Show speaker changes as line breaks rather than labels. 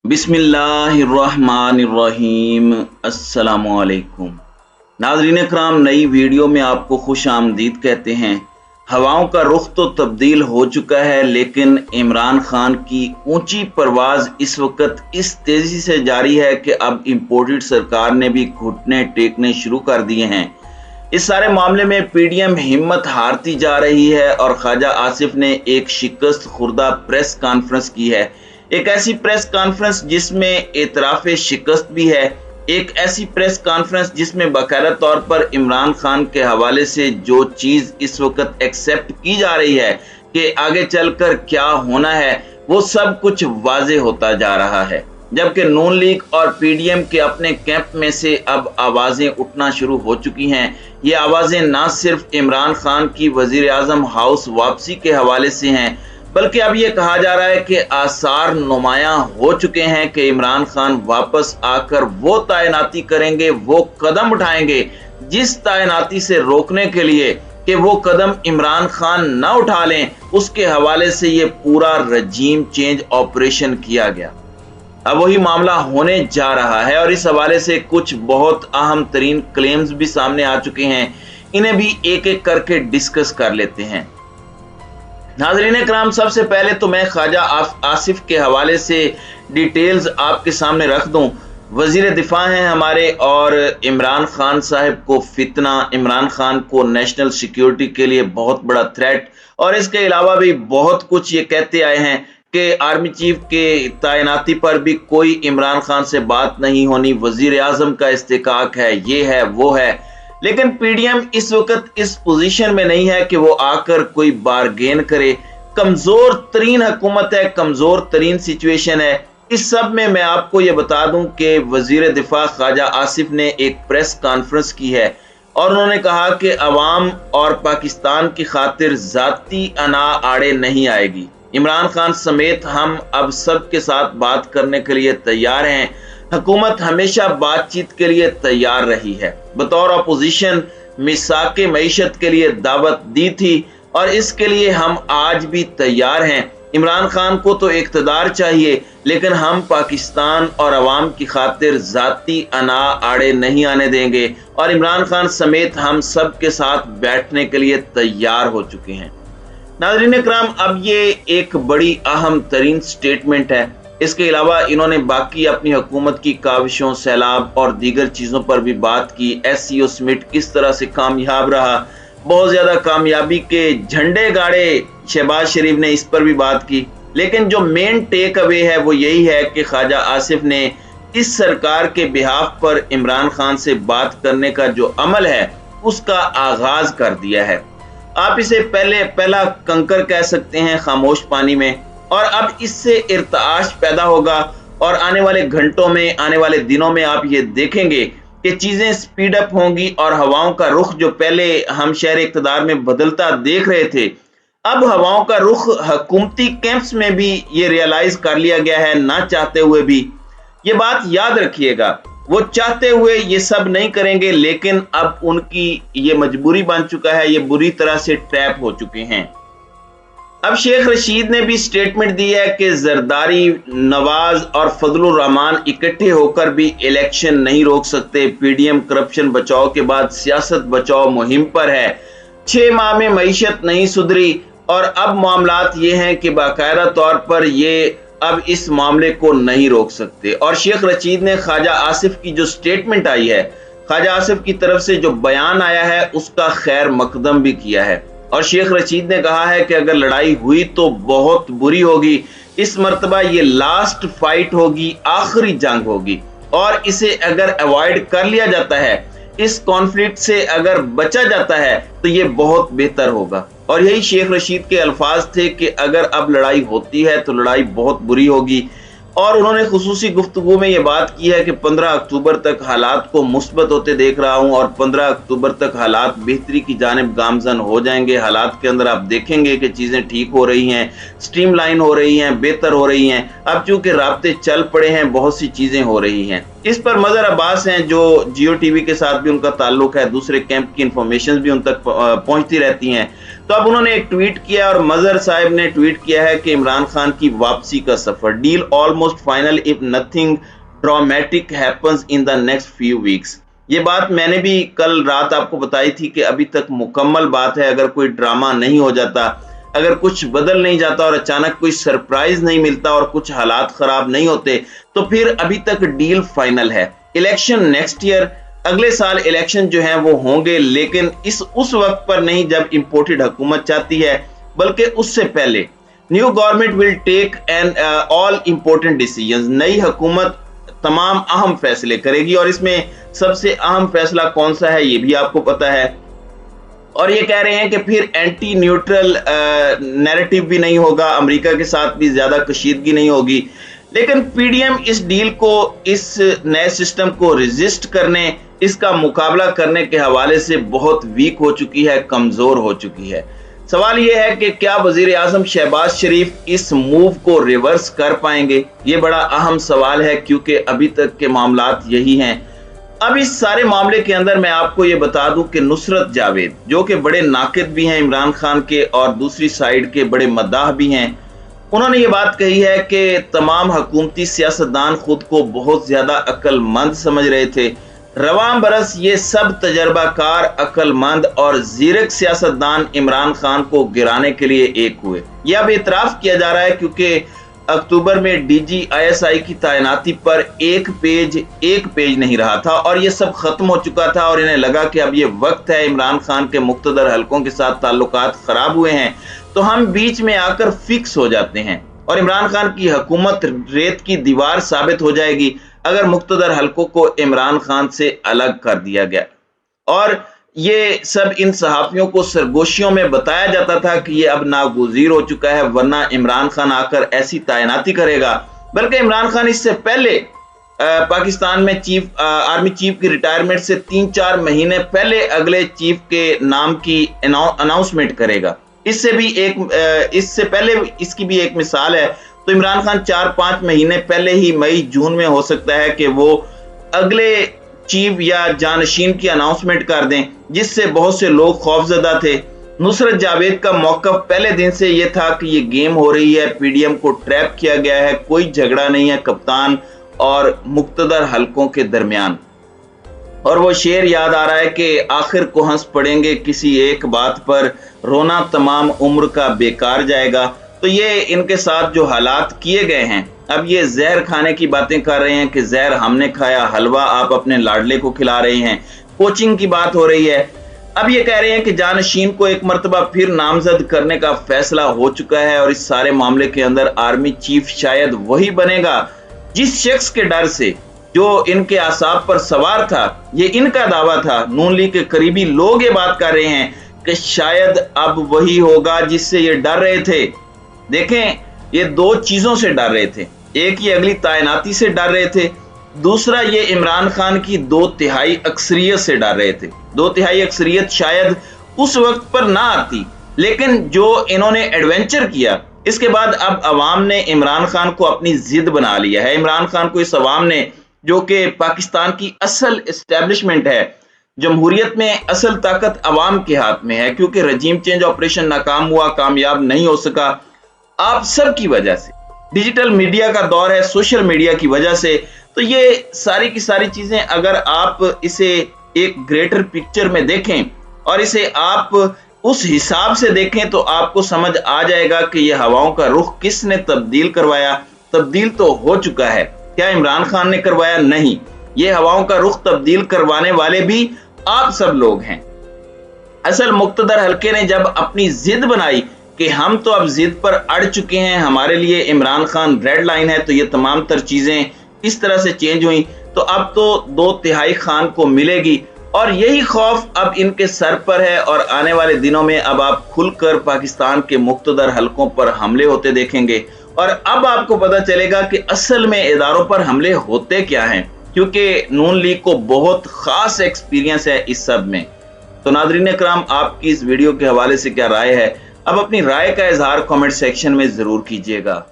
बिस्मिल्लाहिर्रहमानिर्रहीम। अस्सलामुअलैकुम नाज़रीन कराम, नई वीडियो में आपको खुश आमदीद कहते हैं। हवाओं का रुख तो तब्दील हो चुका है, लेकिन इमरान खान की ऊंची परवाज इस वक्त इस तेजी से जारी है कि अब इंपोर्टेड सरकार ने भी घुटने टेकने शुरू कर दिए हैं। इस सारे मामले में पीडीएम हिम्मत हारती जा रही है और ख्वाजा आसिफ ने एक शिकस्त खुर्दा प्रेस कॉन्फ्रेंस की है। एक ऐसी प्रेस कॉन्फ्रेंस जिसमें एतराफ़ शिकस्त भी है, एक ऐसी प्रेस कॉन्फ्रेंस जिसमें बाकायदा तौर पर इमरान खान के हवाले से जो चीज़ इस वक्त एक्सेप्ट की जा रही है कि आगे चलकर क्या होना है, वो सब कुछ वाजे होता जा रहा है। जबकि नून लीग और पीडीएम के अपने कैंप में से अब आवाज़ें उठना शुरू हो चुकी हैं। ये आवाज़ें ना सिर्फ इमरान खान की वज़ीर आज़म हाउस वापसी के हवाले से हैं, बल्कि अब ये कहा जा रहा है कि आसार नुमायां हो चुके हैं कि इमरान खान वापस आकर वो तैनाती करेंगे, वो कदम उठाएंगे जिस तैनाती से रोकने के लिए कि वो कदम इमरान खान ना उठा लें, उसके हवाले से ये पूरा रजीम चेंज ऑपरेशन किया गया। अब वही मामला होने जा रहा है और इस हवाले से कुछ बहुत अहम तरीन क्लेम्स भी सामने आ चुके हैं। इन्हें भी एक एक करके डिस्कस कर लेते हैं। नाज़रीन कराम, सबसे पहले तो मैं ख्वाजा आसिफ के हवाले से डिटेल्स आपके सामने रख दूं। वजीर दिफा हैं हमारे और इमरान खान साहब को फितना, इमरान खान को नेशनल सिक्योरिटी के लिए बहुत बड़ा थ्रेट, और इसके अलावा भी बहुत कुछ ये कहते आए हैं कि आर्मी चीफ के तैनाती पर भी कोई इमरान खान से बात नहीं होनी, वजीर आजम का इस्तेकाक है, ये है वो है। लेकिन पीडीएम इस वक्त इस पोजीशन में नहीं है कि वो आकर कोई बारगेन करे। कमजोर तरीन हुकूमत है, कमजोर तरीन सिचुएशन है। इस सब में मैं आपको ये बता दूं कि वजीर दिफा ख्वाजा आसिफ ने एक प्रेस कॉन्फ्रेंस की है और उन्होंने कहा कि अवाम और पाकिस्तान की खातिर जाती अना आड़े नहीं आएगी। इमरान खान समेत हम अब सब के साथ बात करने के लिए तैयार हैं। हुकूमत हमेशा बातचीत के लिए तैयार रही है। बतौर अपोजिशन मिसाके मईशत के लिए दावत दी थी और इसके लिए हम आज भी तैयार हैं। इमरान खान को तो इक़्तिदार चाहिए, लेकिन हम पाकिस्तान और अवाम की खातिर जाती अना आड़े नहीं आने देंगे और इमरान खान समेत हम सब के साथ बैठने के लिए तैयार हो चुके हैं। नाज़रीन कराम, अब ये एक बड़ी अहम तरीन स्टेटमेंट है। इसके अलावा इन्होंने बाकी अपनी हुकूमत की काविशों, सैलाब और दीगर चीज़ों पर भी बात की। एससीओ समिट किस तरह से कामयाब रहा, बहुत ज़्यादा कामयाबी के झंडे गाड़े शहबाज शरीफ ने, इस पर भी बात की। लेकिन जो मेन टेक अवे है वो यही है कि ख्वाजा आसिफ ने इस सरकार के बिहाफ पर इमरान खान से बात करने का जो अमल है उसका आगाज कर दिया है। आप इसे पहला कंकर कह सकते हैं खामोश पानी में, और अब इससे इर्ताश पैदा होगा और आने वाले घंटों में, आने वाले दिनों में आप ये देखेंगे कि चीजें स्पीड अप होंगी और हवाओं का रुख जो पहले हम शहर इक़्तिदार में बदलता देख रहे थे, अब हवाओं का रुख हुकूमती कैंप्स में भी ये रियलाइज कर लिया गया है, ना चाहते हुए भी। ये बात याद रखिएगा, वो चाहते हुए ये सब नहीं करेंगे, लेकिन अब उनकी ये मजबूरी बन चुका है, ये बुरी तरह से ट्रैप हो चुके हैं। अब शेख रशीद ने भी स्टेटमेंट दी है कि जरदारी, नवाज और फजलुर रहमान इकट्ठे होकर भी इलेक्शन नहीं रोक सकते। पीडीएम करप्शन बचाओ के बाद सियासत बचाओ मुहिम पर है। 6 माह में मईशत नहीं सुधरी और अब मामलात ये हैं कि बाकायदा तौर पर ये अब इस मामले को नहीं रोक सकते। और शेख रशीद ने ख्वाजा आसिफ की जो स्टेटमेंट आई है, ख्वाजा आसिफ की तरफ से जो बयान आया है, उसका खैर मकदम भी किया है। और शेख रशीद ने कहा है कि अगर लड़ाई हुई तो बहुत बुरी होगी, इस मर्तबा ये लास्ट फाइट होगी, आखिरी जंग होगी, और इसे अगर अवॉइड कर लिया जाता है, इस कॉन्फ्लिक्ट से अगर बचा जाता है तो ये बहुत बेहतर होगा। और यही शेख रशीद के अल्फाज थे कि अगर अब लड़ाई होती है तो लड़ाई बहुत बुरी होगी। और उन्होंने खुसूसी गुफ्तगू में ये बात की है कि 15 अक्टूबर तक हालात को मुस्बत होते देख रहा हूं और 15 अक्टूबर तक हालात बेहतरी की जानिब गामजन हो जाएंगे। हालात के अंदर आप देखेंगे कि चीज़ें ठीक हो रही हैं, स्ट्रीमलाइन हो रही हैं, बेहतर हो रही हैं। अब चूंकि राब्ते चल पड़े हैं, बहुत सी चीज़ें हो रही हैं। इस पर मजहर अब्बास हैं जो जियो टीवी के साथ भी उनका ताल्लुक है, दूसरे कैंप की इंफॉर्मेशन भी उन तक पहुंचती रहती हैं। तो अब उन्होंने एक ट्वीट किया और मजहर साहब ने ट्वीट किया है कि इमरान खान की वापसी का सफर, deal almost final if nothing dramatic happens in the next few weeks. ये बात मैंने भी कल रात आपको बताई थी कि अभी तक मुकम्मल बात है, अगर कोई ड्रामा नहीं हो जाता, अगर कुछ बदल नहीं जाता और अचानक कोई सरप्राइज नहीं मिलता और कुछ हालात खराब नहीं होते, तो फिर अभी तक डील फाइनल है। इलेक्शन नेक्स्ट ईयर, अगले साल इलेक्शन जो है वो होंगे, लेकिन उस वक्त पर नहीं जब इंपोर्टेड हुकूमत चाहती है, बल्कि उससे पहले। New government will take an all important decisions. नई हुकूमत तमाम अहम फैसले करेगी और इसमें सबसे अहम फैसला कौन सा है ये भी आपको पता है। और ये कह रहे हैं कि फिर एंटी न्यूट्रल नैरेटिव भी नहीं होगा, अमेरिका के साथ भी ज्यादा कशीदगी नहीं होगी। लेकिन पीडीएम इस डील को, इस नए सिस्टम को रेजिस्ट करने, इसका मुकाबला करने के हवाले से बहुत वीक हो चुकी है, कमजोर हो चुकी है। सवाल यह है कि क्या वजीर आजम शहबाज शरीफ इस मूव को रिवर्स कर पाएंगे? ये बड़ा अहम सवाल है, क्योंकि अभी तक के मामलात यही हैं। अब इस सारे मामले के अंदर मैं आपको ये बता दूं कि नुसरत जावेद, जो कि बड़े नाकिद भी हैं इमरान खान के और दूसरी साइड के बड़े मद्दाह भी हैं, उन्होंने ये बात कही है कि तमाम हुकूमती सियासतदान खुद को बहुत ज्यादा अक्लमंद समझ रहे थे। रवां बरस ये सब तजर्बाकार, अक्लमंद और जीरक सियासतदान इमरान खान को गिराने के लिए एक हुए। यह अब इतराफ किया जा रहा है, क्योंकि अक्टूबर में DGISI की तैनाती पर एक पेज नहीं रहा था और ये सब खत्म हो चुका था और इन्हें लगा कि अब ये वक्त है, इमरान खान के मुख्तदर हलकों के साथ ताल्लुकात खराब हुए हैं, तो हम बीच में आकर फिक्स हो जाते हैं और इमरान खान की हुकूमत रेत की दीवार साबित हो जाएगी अगर मुख्तदर हलकों को इमरान खान से अलग कर दिया गया। और ये सब इन सहाफियों को सरगोशियों में बताया जाता था कि ये अब नागुज़ीर हो चुका है, वरना इमरान खान आकर ऐसी तैनाती करेगा। बल्कि इमरान खान इससे पहले पाकिस्तान में आर्मी चीफ की रिटायरमेंट से 3-4 महीने पहले अगले चीफ के नाम की अनाउंसमेंट करेगा। इससे पहले इसकी भी एक मिसाल है। तो इमरान खान 4-5 महीने पहले ही मई जून में हो सकता है कि वो अगले चीफ या जानशीन की अनाउंसमेंट कर दें, जिससे बहुत से लोग खौफजदा थे। नुसरत जावेद का मौक़िफ़ पहले दिन से यह था कि ये गेम हो रही है, पीडीएम को ट्रैप किया गया है, कोई झगड़ा नहीं है कप्तान और मुख्तदर हलकों के दरमियान। और वो शेर याद आ रहा है कि आखिर को हंस पड़ेंगे किसी एक बात पर, रोना तमाम उम्र का बेकार जाएगा। तो ये इनके साथ जो हालात किए गए हैं, अब ये जहर खाने की बातें कर रहे हैं कि जहर हमने खाया, हलवा आप अपने लाडले को खिला रहे हैं, कोचिंग की बात हो रही है। अब ये कह रहे हैं कि जानशीन को एक मर्तबा फिर नामजद करने का फैसला हो चुका है और इस सारे मामले के अंदर आर्मी चीफ शायद वही बनेगा जिस शख्स के डर से, जो इनके आसाब पर सवार था, ये इनका दावा था। नून लीग के करीबी लोग ये बात कर रहे हैं कि शायद अब वही होगा जिससे ये डर रहे थे। देखें, ये दो चीजों से डर रहे थे, एक ये अगली तैनाती से डर रहे थे, दूसरा ये इमरान खान की 2/3 अक्सरियत से डर रहे थे। 2/3 अक्सरियत शायद उस वक्त पर ना आती, लेकिन जो इन्होंने एडवेंचर किया, इसके बाद अब अवाम ने इमरान खान को अपनी जिद बना लिया है। इमरान खान को इस अवाम ने, जो कि पाकिस्तान की असल एस्टेब्लिशमेंट है, जमहूरियत में असल ताकत अवाम के हाथ में है, क्योंकि रजीम चेंज ऑपरेशन नाकाम हुआ, कामयाब नहीं हो सका, आप सब की वजह से। डिजिटल मीडिया का दौर है, सोशल मीडिया की वजह से। तो ये सारी की सारी चीजें अगर आप इसे एक ग्रेटर पिक्चर में देखें और इसे आप उस हिसाब से देखें, तो आपको समझ आ जाएगा कि ये हवाओं का रुख किसने तब्दील करवाया। तब्दील तो हो चुका है, क्या इमरान खान ने करवाया? नहीं, ये हवाओं का रुख तब्दील करवाने वाले भी आप सब लोग हैं। असल मुक्तदर हल्के ने जब अपनी जिद बनाई कि हम तो अब जिद पर अड़ चुके हैं, हमारे लिए इमरान खान रेड लाइन है, तो ये तमाम तर चीजें इस तरह से चेंज हुई, तो अब तो 2/3 खान को मिलेगी। और यही खौफ अब इनके सर पर है और आने वाले दिनों में अब आप खुलकर पाकिस्तान के मुक्तदर हलकों पर हमले होते देखेंगे। और अब आपको पता चलेगा कि असल में इदारों पर हमले होते क्या हैं, क्योंकि नून लीग को बहुत खास एक्सपीरियंस है इस सब में। तो नाज़रीन इकराम, आपकी इस वीडियो के हवाले से क्या राय है? अब अपनी राय का इजहार कमेंट सेक्शन में जरूर कीजिएगा।